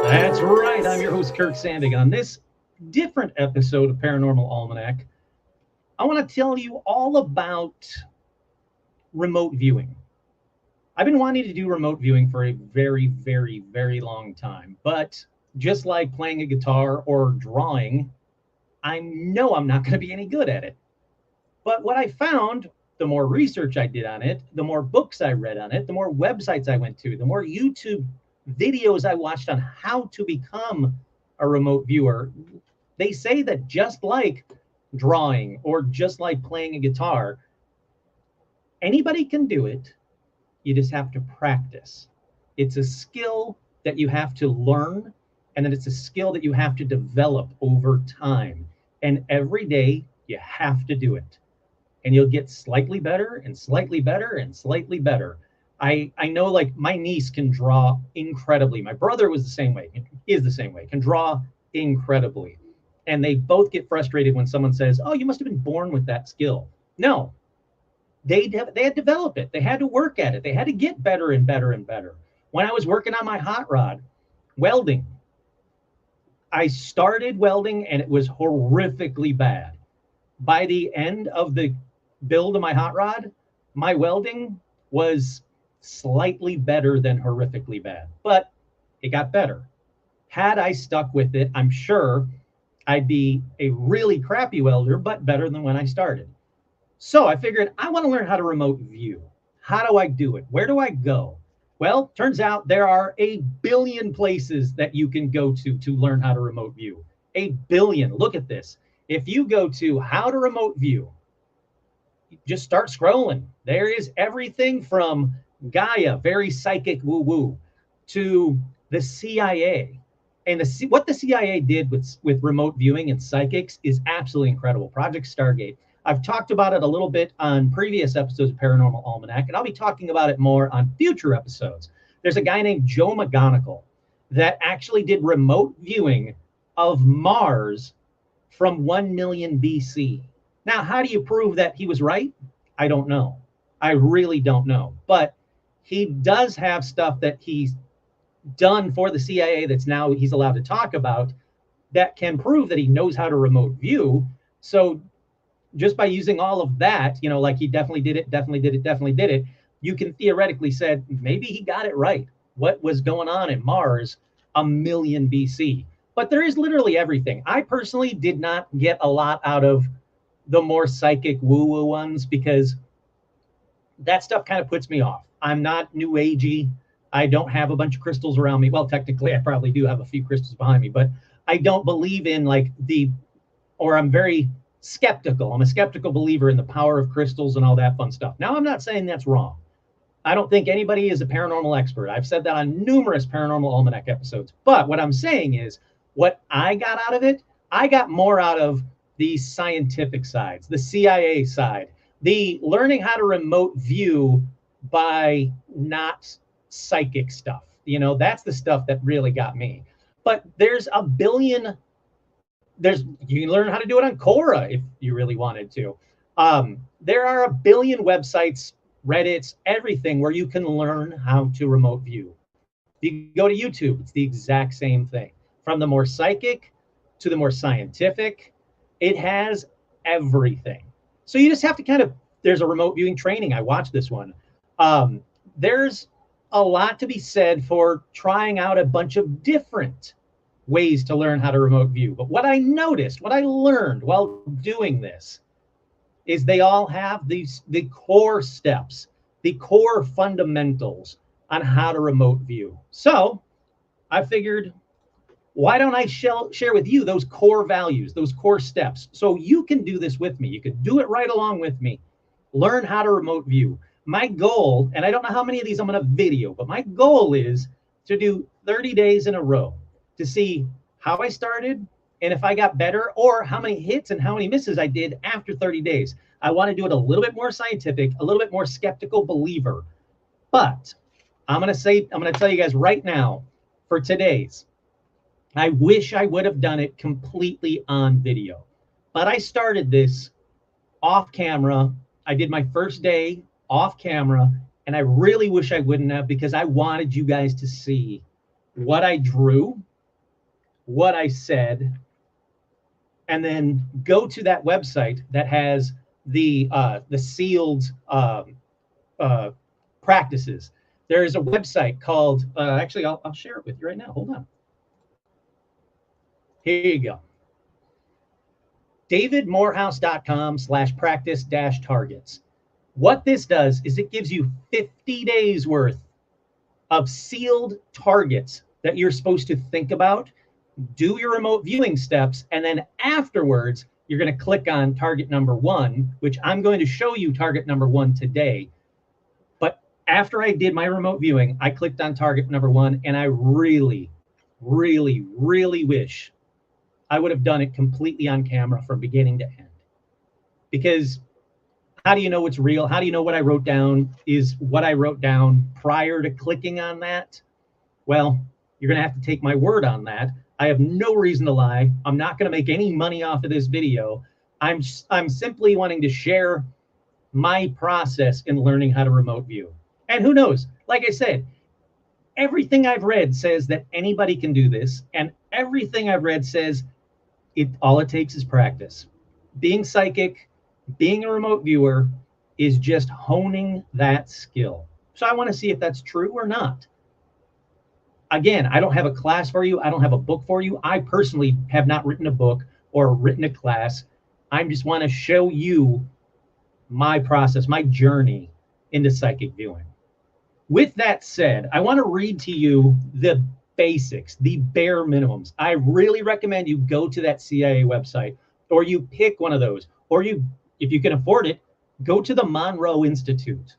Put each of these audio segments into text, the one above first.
That's right. I'm your host, Kirk Sandig. On this different episode of Paranormal Almanac, I want to tell you all about remote viewing. I've been wanting to do remote viewing for a very, very, very long time. But just like playing a guitar or drawing, I know I'm not going to be any good at it. But what I found, the more research I did on it, the more books I read on it, the more websites I went to, the more YouTube videos I watched on how to become a remote viewer, they say that just like drawing or just like playing a guitar, anybody can do it. You just have to practice. It's a skill that you have to learn, and then it's a skill that you have to develop over time. And every day you have to do it. And you'll get slightly better and slightly better and slightly better. I know, like, my niece can draw incredibly. My brother was the same way, is the same way, can draw incredibly. And they both get frustrated when someone says, "Oh, you must have been born with that skill." No, they had to develop it. They had to work at it. They had to get better and better and better. When I was working on my hot rod, welding, I started welding and it was horrifically bad. By the end of the build of my hot rod, my welding was slightly better than horrifically bad, but it got better. Had I stuck with it, I'm sure I'd be a really crappy welder, but better than when I started. So I figured I want to learn how to remote view. How do I do it? Where do I go? Well, turns out there are a billion places that you can go to learn how to remote view. A billion. Look at this. If you go to how to remote view, just start scrolling. There is everything from Gaia, very psychic woo-woo, to the CIA. And what the CIA did with remote viewing and psychics is absolutely incredible. Project Stargate. I've talked about it a little bit on previous episodes of Paranormal Almanac, and I'll be talking about it more on future episodes. There's a guy named Joe McGonigal that actually did remote viewing of Mars from 1 million BC. Now, how do you prove that he was right? I don't know. I really don't know. But he does have stuff that he's done for the CIA that's now he's allowed to talk about that can prove that he knows how to remote view. So just by using all of that, like he definitely did it, you can theoretically say maybe he got it right. What was going on in Mars 1 million BC? But there is literally everything. I personally did not get a lot out of the more psychic woo-woo ones because that stuff kind of puts me off. I'm not new agey. I don't have a bunch of crystals around me. Well, technically, I probably do have a few crystals behind me, but I don't believe in I'm very skeptical. I'm a skeptical believer in the power of crystals and all that fun stuff. Now, I'm not saying that's wrong. I don't think anybody is a paranormal expert. I've said that on numerous Paranormal Almanac episodes. But what I'm saying is what I got out of it, I got more out of the scientific sides, the CIA side, the learning how to remote view by not psychic stuff. That's the stuff that really got me. But there's a billion. You can learn how to do it on Quora if you really wanted to. There are a billion websites, Reddits, everything where you can learn how to remote view. If you go to YouTube, it's the exact same thing. From the more psychic to the more scientific, it has everything. So you just have to there's a remote viewing training. I watched this one. There's a lot to be said for trying out a bunch of different ways to learn how to remote view. But what I noticed, what I learned while doing this, is they all have the core steps, the core fundamentals on how to remote view. So I figured, why don't I share with you those core values, those core steps, so you can do this with me. You can do it right along with me. Learn how to remote view. My goal, and I don't know how many of these I'm going to video, but my goal is to do 30 days in a row to see how I started and if I got better, or how many hits and how many misses I did after 30 days. I want to do it a little bit more scientific, a little bit more skeptical believer. But I'm going to tell you guys right now, for today's, I wish I would have done it completely on video. But I started this off camera. I did my first day off camera, and I really wish I wouldn't have, because I wanted you guys to see what I drew what I said, and then go to that website that has the sealed uh, practices. There is a website called, actually, I'll share it with you right now. Hold on. Here you go. davidmorehouse.com/practice-targets. What this does is it gives you 50 days worth of sealed targets that you're supposed to think about, do your remote viewing steps, and then afterwards, you're going to click on target number 1, which I'm going to show you target number 1 today. But after I did my remote viewing, I clicked on target number 1, and I really, really, really wish I would have done it completely on camera from beginning to end. Because how do you know what's real? How do you know what I wrote down is what I wrote down prior to clicking on that? Well, you're going to have to take my word on that. I have no reason to lie. I'm not going to make any money off of this video. I'm simply wanting to share my process in learning how to remote view. And who knows? Like I said, everything I've read says that anybody can do this, and everything I've read says all it takes is practice. Being psychic, being a remote viewer is just honing that skill. So I want to see if that's true or not. Again, I don't have a class for you. I don't have a book for you. I personally have not written a book or written a class. I just want to show you my process, my journey into psychic viewing. With that said, I want to read to you the basics, the bare minimums. I really recommend you go to that CIA website, or you pick one of those, or you, if you can afford it, go to the Monroe Institute.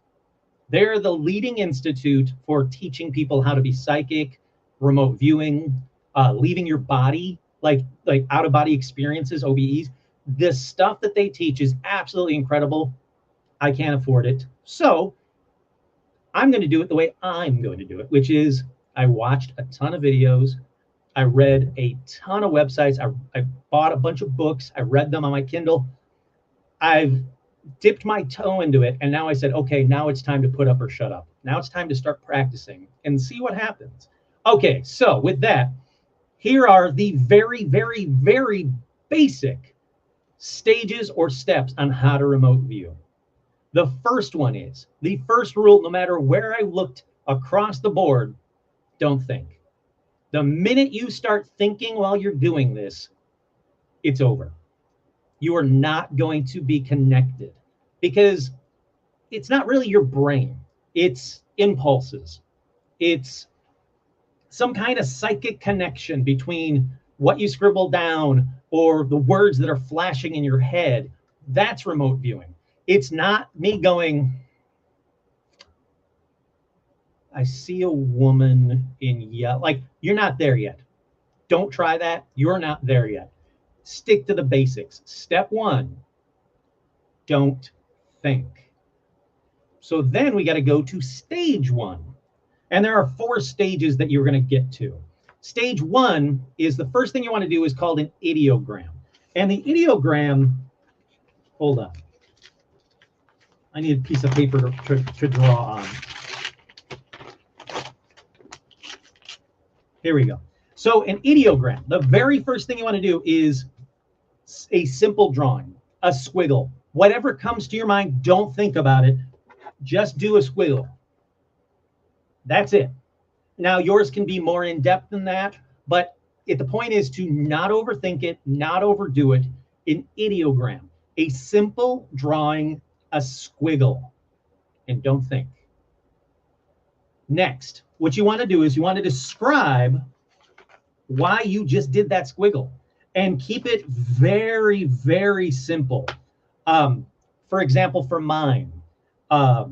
They're the leading institute for teaching people how to be psychic, remote viewing, leaving your body, like out-of-body experiences, OBEs. The stuff that they teach is absolutely incredible. I can't afford it. So I'm going to do it the way I'm going to do it, which is I watched a ton of videos. I read a ton of websites. I bought a bunch of books. I read them on my Kindle. I've dipped my toe into it. And now I said, okay, now it's time to put up or shut up. Now it's time to start practicing and see what happens. Okay, so with that, here are the very, very, very basic stages or steps on how to remote view. The first one is, the first rule, no matter where I looked across the board, don't think. The minute you start thinking while you're doing this, it's over. You are not going to be connected because it's not really your brain. It's impulses. It's some kind of psychic connection between what you scribble down or the words that are flashing in your head. That's remote viewing. It's not me going, I see a woman in yellow. Like, you're not there yet. Don't try that. You're not there yet. Stick to the basics. Step 1, don't think. So then we got to go to stage 1. And there are 4 stages that you're going to get to. Stage 1 is the first thing you want to do is called an ideogram. And the ideogram, hold on. I need a piece of paper to draw on. Here we go. So an ideogram, the very first thing you want to do is a simple drawing, a squiggle. Whatever comes to your mind, don't think about it. Just do a squiggle. That's it. Now, yours can be more in-depth than that, but the point is to not overthink it, not overdo it. An ideogram, a simple drawing, a squiggle, and don't think. Next, what you want to do is you want to describe why you just did that squiggle and keep it very, very simple. For example, for mine, I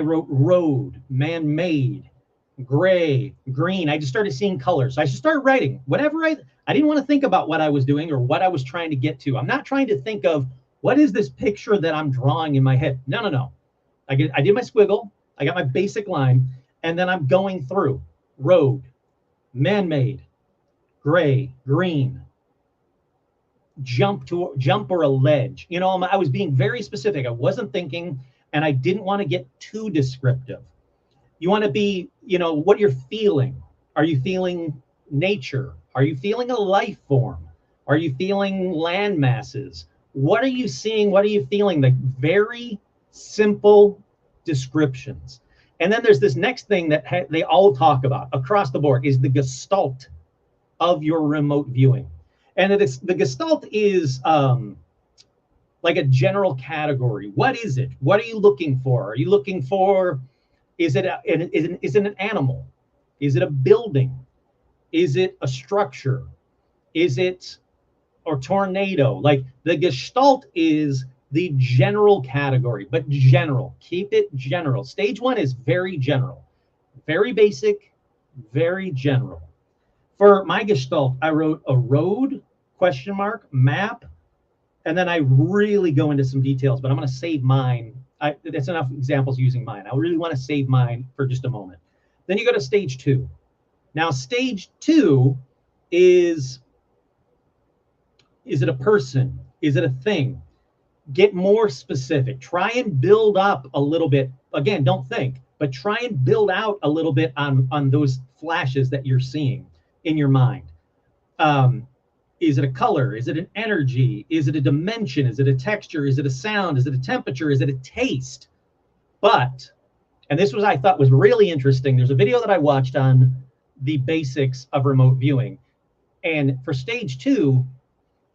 wrote road, man-made, gray, green. I just started seeing colors. So I just started writing whatever I didn't want to think about what I was doing or what I was trying to get to. I'm not trying to think of what is this picture that I'm drawing in my head. No. I did my squiggle. I got my basic line, and then I'm going through road, man-made, gray, green, jump or a ledge. You know, I was being very specific. I wasn't thinking, and I didn't want to get too descriptive. You want to be, you know, what you're feeling. Are you feeling nature? Are you feeling a life form? Are you feeling land masses? What are you seeing? What are you feeling? Like very simple descriptions. And then there's this next thing that they all talk about across the board is the gestalt of your remote viewing. And the gestalt is like a general category. What is it? What are you looking for? Are you looking for, is it an animal? Is it a building? Is it a structure? Is it a tornado? Like the gestalt is the general category, but general. Keep it general. Stage one is very general, very basic, very general. For my gestalt, I wrote a road, question mark, map, and then I really go into some details, but I'm going to save mine. That's enough examples using mine. I really want to save mine for just a moment. Then you go to stage two. Now, stage two is it a person? Is it a thing? Get more specific. Try and build up a little bit. Again, don't think, but try and build out a little bit on those flashes that you're seeing in your mind. Is it a color? Is it an energy? Is it a dimension? Is it a texture? Is it a sound? Is it a temperature? Is it a taste? But, and this was, I thought was really interesting. There's a video that I watched on the basics of remote viewing. And for stage two,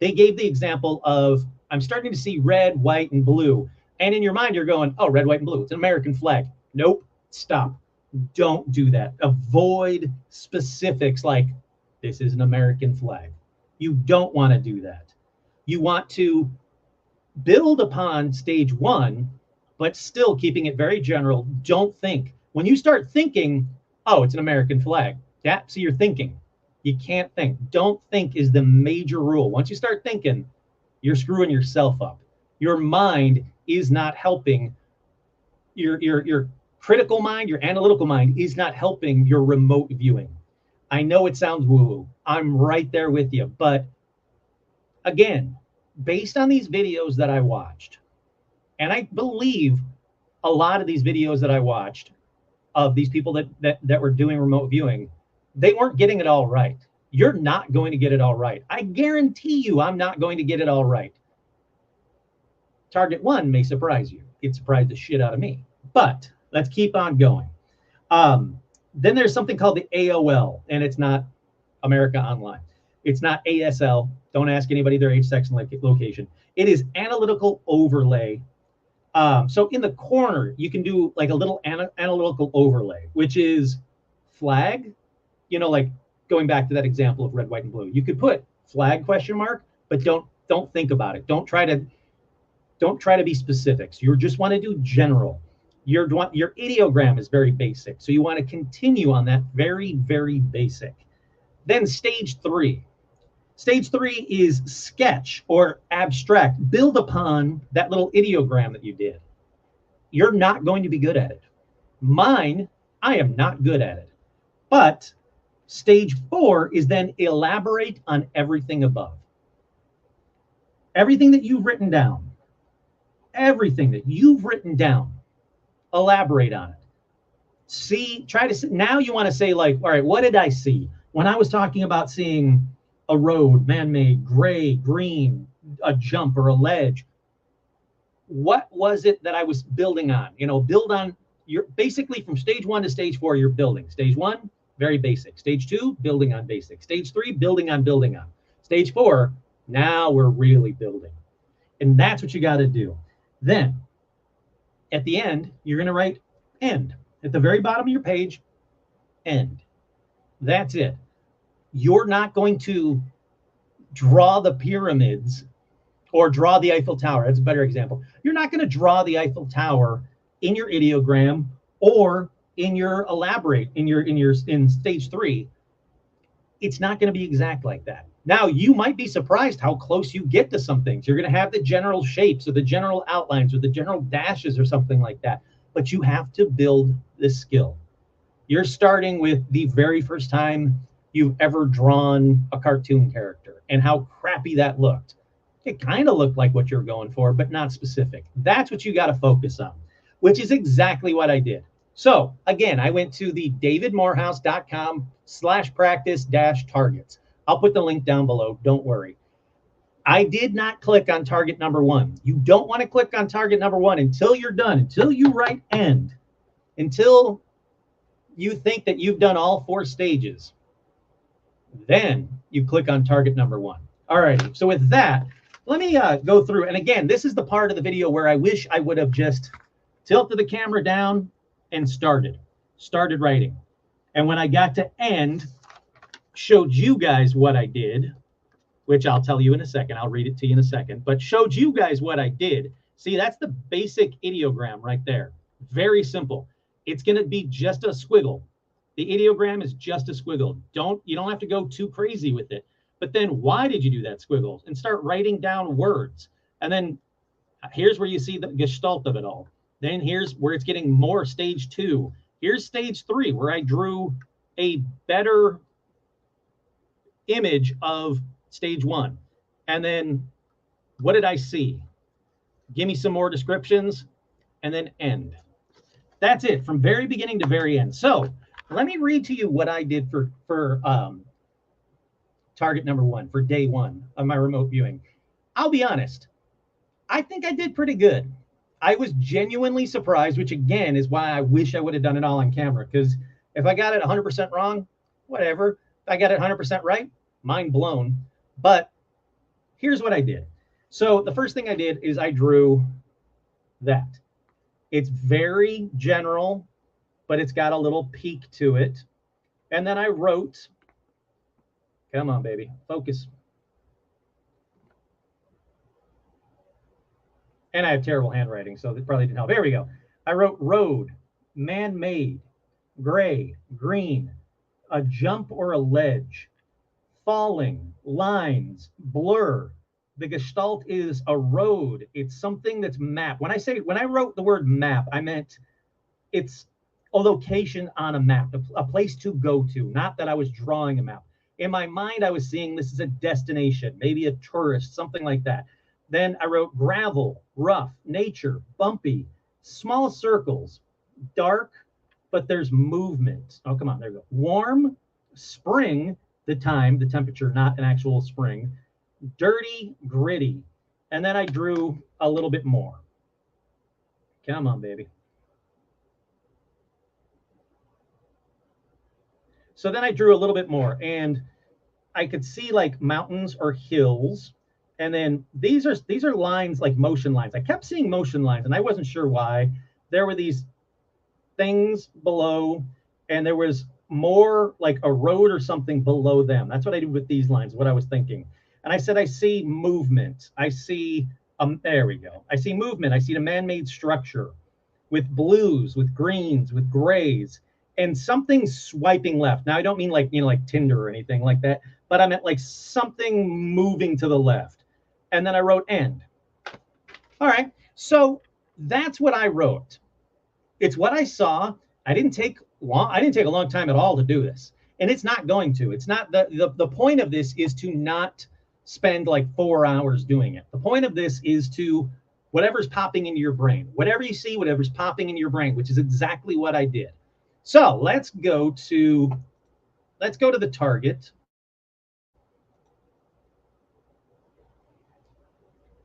they gave the example of, I'm starting to see red, white, and blue. And in your mind, you're going, oh, red, white, and blue. It's an American flag. Nope. Stop. Don't do that. Avoid specifics like, this is an American flag. You don't want to do that. You want to build upon stage one, but still keeping it very general. Don't think. When you start thinking, oh, it's an American flag. Yeah, so you're thinking. You can't think. Don't think is the major rule. Once you start thinking, you're screwing yourself up. Your mind is not helping. Your critical mind, your analytical mind is not helping your remote viewing. I know it sounds woo-woo. I'm right there with you. But again, based on these videos that I watched, and I believe a lot of these videos that I watched of these people that were doing remote viewing, they weren't getting it all right. You're not going to get it all right. I guarantee you I'm not going to get it all right. Target one may surprise you. It surprised the shit out of me. But let's keep on going. Then there's something called the AOL, and it's not America Online. It's not ASL. Don't ask anybody their age, sex, and location. It is analytical overlay. So in the corner, you can do like a little analytical overlay, which is flag, you know, like going back to that example of red, white, and blue. You could put flag question mark, but don't think about it. Don't try to be specifics. You just want to do general. Your ideogram is very basic. So you want to continue on that very, very basic. Then stage three. Stage three is sketch or abstract. Build upon that little ideogram that you did. You're not going to be good at it. Mine, I am not good at it. But stage four is then elaborate on everything above. Everything that you've written down. Everything that you've written down. Elaborate on it. Now you want to say like, all right, what did I see? When I was talking about seeing a road, man-made, gray, green, a jump or a ledge, what was it that I was building on? You know, build on, you're basically from stage one to stage four, you're building. Stage one, very basic. Stage two, building on basic. Stage three, building on. Stage four, now we're really building. And that's what you got to do. Then at the end, you're going to write end. At the very bottom of your page, end. That's it. You're not going to draw the pyramids or draw the Eiffel Tower. That's a better example. You're not going to draw the Eiffel Tower in your ideogram or in your elaborate, in stage three. It's not going to be exact like that. Now, you might be surprised how close you get to some things. You're going to have the general shapes or the general outlines or the general dashes or something like that. But you have to build this skill. You're starting with the very first time you've ever drawn a cartoon character and how crappy that looked. It kind of looked like what you're going for, but not specific. That's what you got to focus on, which is exactly what I did. So again, I went to the davidmorehouse.com/practice-targets. I'll put the link down below. Don't worry. I did not click on target number 1. You don't want to click on target number 1 until you're done, until you write end, until you think that you've done all 4 stages. Then you click on target number 1. All right. So with that, let me go through. And again, this is the part of the video where I wish I would have just tilted the camera down and started writing. And when I got to end, showed you guys what I did, which I'll tell you in a second. I'll read it to you in a second, but showed you guys what I did. See, that's the basic ideogram right there. Very simple. It's going to be just a squiggle. The ideogram is just a squiggle. You don't have to go too crazy with it. But then why did you do that squiggle? And start writing down words. And then here's where you see the gestalt of it all. Then here's where it's getting more stage 2. Here's stage 3, where I drew a better image of stage 1. And then what did I see? Give me some more descriptions, and then end. That's it, from very beginning to very end. So let me read to you what I did for target number 1, for day 1 of my remote viewing. I'll be honest, I think I did pretty good. I was genuinely surprised, which again is why I wish I would have done it all on camera, because if I got it 100% wrong, whatever. If I got it 100% right, mind blown. But here's what I did. So the first thing I did is I drew that. It's very general, but it's got a little peak to it. And then I wrote, come on, baby, focus. And I have terrible handwriting, so it probably didn't help. There we go. I wrote road, man-made, gray, green, a jump or a ledge, falling, lines, blur. The gestalt is a road. It's something that's mapped. When I wrote the word map, I meant it's a location on a map, a place to go to, not that I was drawing a map. In my mind, I was seeing this as a destination, maybe a tourist, something like that. Then I wrote gravel, rough, nature, bumpy, small circles, dark, but there's movement. Oh, come on, there we go. Warm, spring, the temperature, not an actual spring. Dirty, gritty. And then I drew a little bit more. Come on, baby. So then I drew a little bit more, and I could see like mountains or hills. And then these are lines, like motion lines. I kept seeing motion lines, and I wasn't sure why. There were these things below, and there was more like a road or something below them. That's what I did with these lines, what I was thinking. And I said, I see movement. I see, there we go. I see movement. I see the man-made structure with blues, with greens, with grays, and something swiping left. Now, I don't mean like, like Tinder or anything like that, but I meant like something moving to the left. And then I wrote end. All right, so that's what I wrote. It's what I saw. I didn't take a long time at all to do this. And it's not going to. It's not the point of this is to not spend like 4 hours doing it. The point of this is to whatever's popping into your brain. Whatever you see, whatever's popping in your brain, which is exactly what I did. So let's go to the target.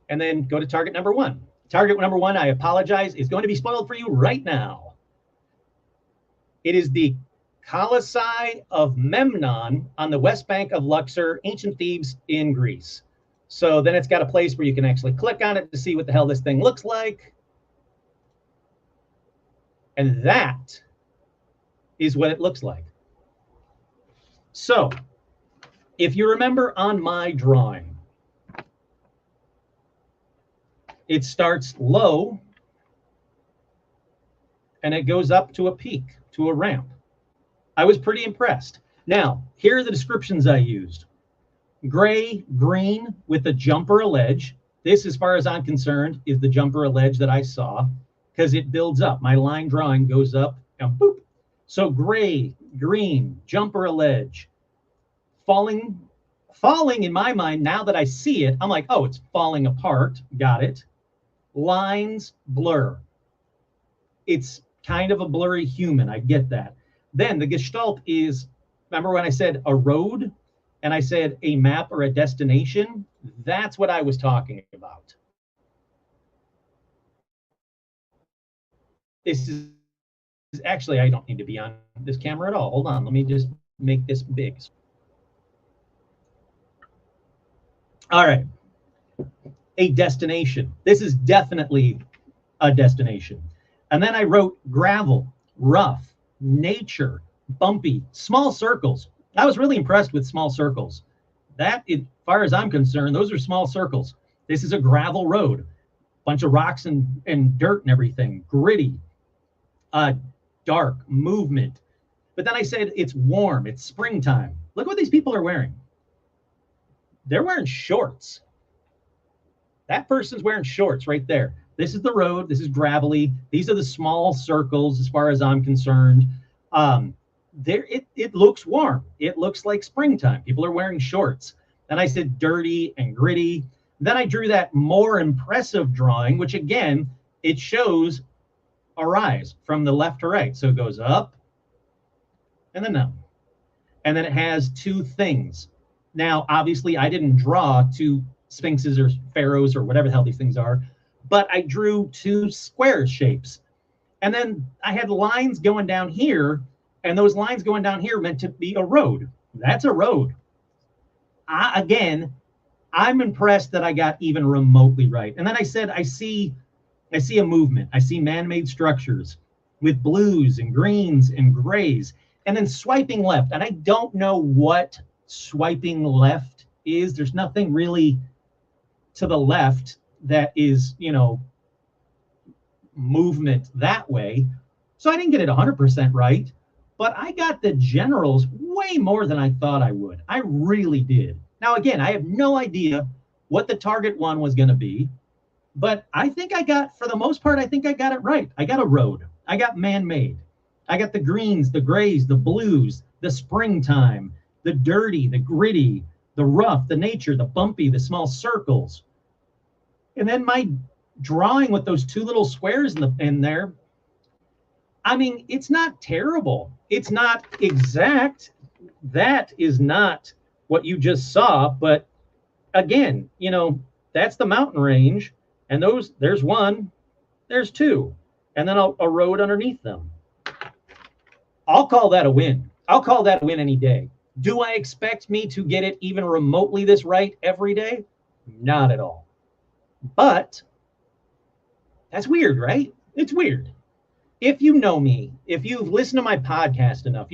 And then go to target number 1. Target number 1, I apologize, is going to be spoiled for you right now. It is the Colossi of Memnon on the west bank of Luxor, ancient Thebes in Greece. So then it's got a place where you can actually click on it to see what the hell this thing looks like. And that is what it looks like. So if you remember on my drawing, it starts low and it goes up to a peak, to a ramp. I was pretty impressed. Now, here are the descriptions I used. Gray, green with a jump or a ledge. This, as far as I'm concerned, is the jump or a ledge that I saw because it builds up. My line drawing goes up and boop. So gray, green, jump or a ledge. Falling in my mind, now that I see it, I'm like, oh, it's falling apart. Got it. Lines blur. It's kind of a blurry human. I get that. Then the gestalt is, remember when I said a road and I said a map or a destination? That's what I was talking about. This is actually, I don't need to be on this camera at all. Hold on, let me just make this big. All right, a destination. This is definitely a destination. And then I wrote gravel, rough, nature, bumpy, small circles. I was really impressed with small circles. That, as far as I'm concerned, those are small circles. This is a gravel road, bunch of rocks and dirt and everything, gritty, dark, movement. But then I said it's warm, it's springtime. Look what these people are wearing. They're wearing shorts. That person's wearing shorts right there. This is the road. This is gravelly. These are the small circles as far as I'm concerned. It looks warm. It looks like springtime. People are wearing shorts. Then I said dirty and gritty. Then I drew that more impressive drawing, which again, it shows a rise from the left to right. So it goes up and then down. And then it has two things. Now, obviously, I didn't draw two sphinxes or pharaohs or whatever the hell these things are, but I drew two square shapes. And then I had lines going down here, and those lines going down here meant to be a road. That's a road. Again, I'm impressed that I got even remotely right. And then I said, I see a movement. I see man-made structures with blues and greens and grays, and then swiping left. And I don't know what swiping left is. There's nothing really to the left that is, movement that way. So I didn't get it 100% right, but I got the generals way more than I thought I would. I really did. Now, again, I have no idea what the target one was going to be, but I think for the most part, I think I got it right. I got a road. I got man-made. I got the greens, the grays, the blues, the springtime, the dirty, the gritty, the rough, the nature, the bumpy, the small circles. And then my drawing with those two little squares in there, I mean, it's not terrible. It's not exact. That is not what you just saw. But again, that's the mountain range. And there's one, there's two, and then a road underneath them. I'll call that a win. I'll call that a win any day. Do I expect me to get it even remotely this right every day? Not at all. But that's weird, right? It's weird. If you know me, if you've listened to my podcast enough,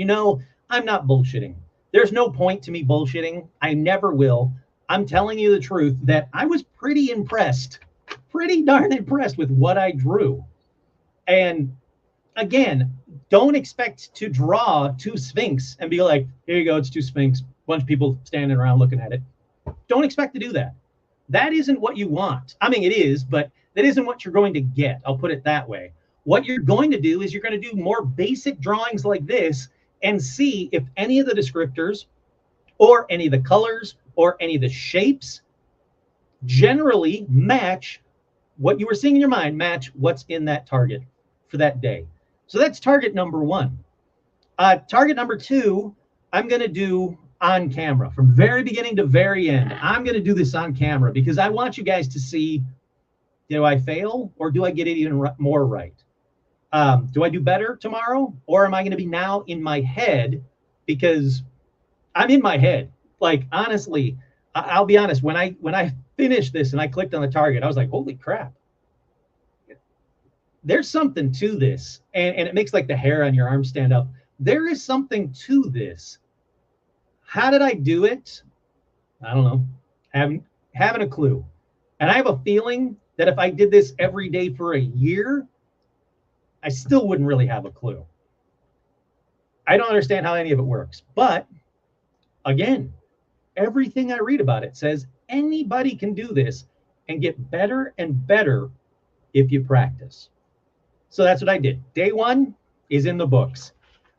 I'm not bullshitting. There's no point to me bullshitting. I never will. I'm telling you the truth that I was pretty impressed, pretty darn impressed with what I drew. And again, don't expect to draw two sphinx and be like, here you go, it's two sphinx, bunch of people standing around looking at it. Don't expect to do that. That isn't what you want. I mean, it is, but that isn't what you're going to get. I'll put it that way. What you're going to do is you're going to do more basic drawings like this and see if any of the descriptors or any of the colors or any of the shapes generally match what you were seeing in your mind, match what's in that target for that day. So that's target number one. Target number two, I'm going to do on camera from very beginning to very end. I'm going to do this on camera because I want you guys to see, do I fail or do I get it even more right? Do I do better tomorrow, or am I going to be now in my head? Because I'm in my head. Like, honestly, I'll be honest. When I finished this and I clicked on the target, I was like, holy crap. There's something to this. And it makes like the hair on your arm stand up. There is something to this. How did I do it? I don't know. Having a clue. And I have a feeling that if I did this every day for a year, I still wouldn't really have a clue. I don't understand how any of it works. But again, everything I read about it says anybody can do this and get better and better if you practice. So that's what I did. Day one is in the books.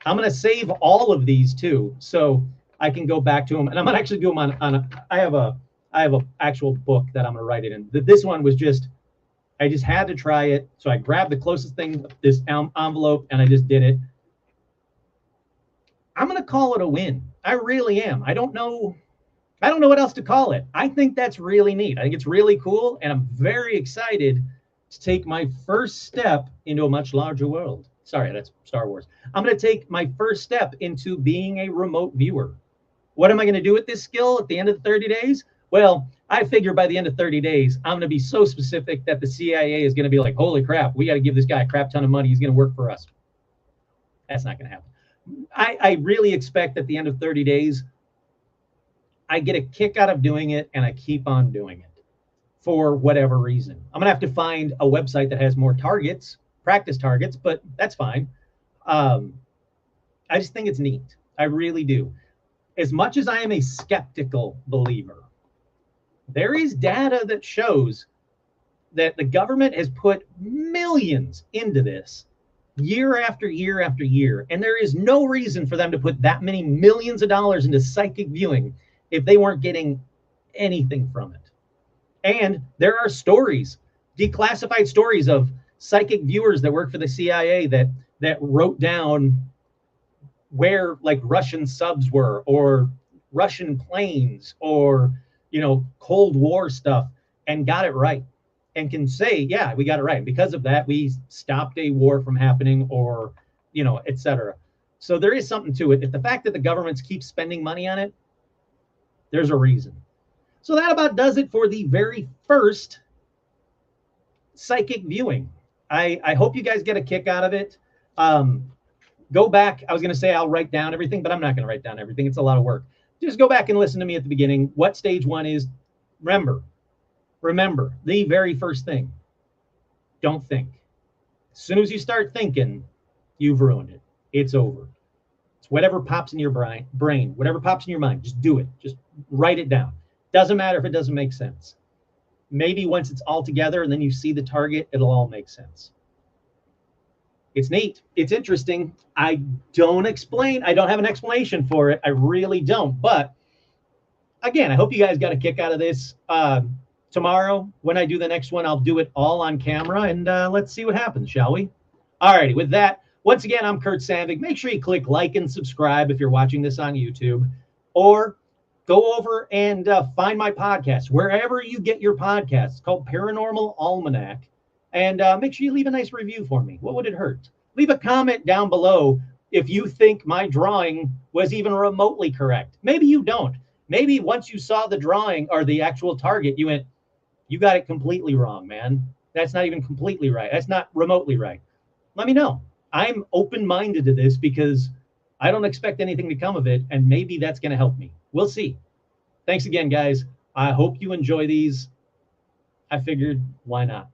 I'm going to save all of these too, so I can go back to them. And I'm going to actually do them I have a actual book that I'm going to write it in. This one was just I just had to try it. So I grabbed the closest thing, this envelope, and I just did it. I'm going to call it a win. I really am. I don't know what else to call it. I think that's really neat. I think it's really cool, and I'm very excited to take my first step into a much larger world. Sorry, that's Star Wars. I'm going to take my first step into being a remote viewer. What am I going to do with this skill at the end of the 30 days? Well, I figure by the end of 30 days, I'm going to be so specific that the CIA is going to be like, holy crap, we got to give this guy a crap ton of money. He's going to work for us. That's not going to happen. I really expect at the end of 30 days, I get a kick out of doing it, and I keep on doing it for whatever reason. I'm going to have to find a website that has more targets, practice targets, but that's fine. I just think it's neat. I really do. As much as I am a skeptical believer, there is data that shows that the government has put millions into this year after year after year, and there is no reason for them to put that many millions of dollars into psychic viewing if they weren't getting anything from it. And there are stories, declassified stories of psychic viewers that work for the CIA that wrote down where like Russian subs were, or Russian planes, or Cold War stuff, and got it right, and can say, yeah, we got it right. Because of that, we stopped a war from happening, or etc. So there is something to it. If the fact that the governments keep spending money on it, there's a reason. So that about does it for the very first psychic viewing. I hope you guys get a kick out of it. Go back. I was going to say I'll write down everything, but I'm not going to write down everything. It's a lot of work. Just go back and listen to me at the beginning. What stage 1 is. Remember the very first thing. Don't think. As soon as you start thinking, you've ruined it. It's over. It's whatever pops in your brain, whatever pops in your mind. Just do it. Just write it down. Doesn't matter if it doesn't make sense. Maybe once it's all together and then you see the target, it'll all make sense. It's neat. It's interesting. I don't have an explanation for it. I really don't. But again, I hope you guys got a kick out of this. Tomorrow, when I do the next one, I'll do it all on camera, and let's see what happens, shall we? All righty. With that, once again, I'm Kurt Sandvik. Make sure you click like and subscribe if you're watching this on YouTube, or go over and find my podcast wherever you get your podcasts. It's called Paranormal Almanac. And make sure you leave a nice review for me. What would it hurt? Leave a comment down below if you think my drawing was even remotely correct. Maybe you don't. Maybe once you saw the drawing or the actual target, you went, you got it completely wrong, man. That's not even completely right. That's not remotely right. Let me know. I'm open-minded to this because I don't expect anything to come of it, and maybe that's going to help me. We'll see. Thanks again, guys. I hope you enjoy these. I figured, why not?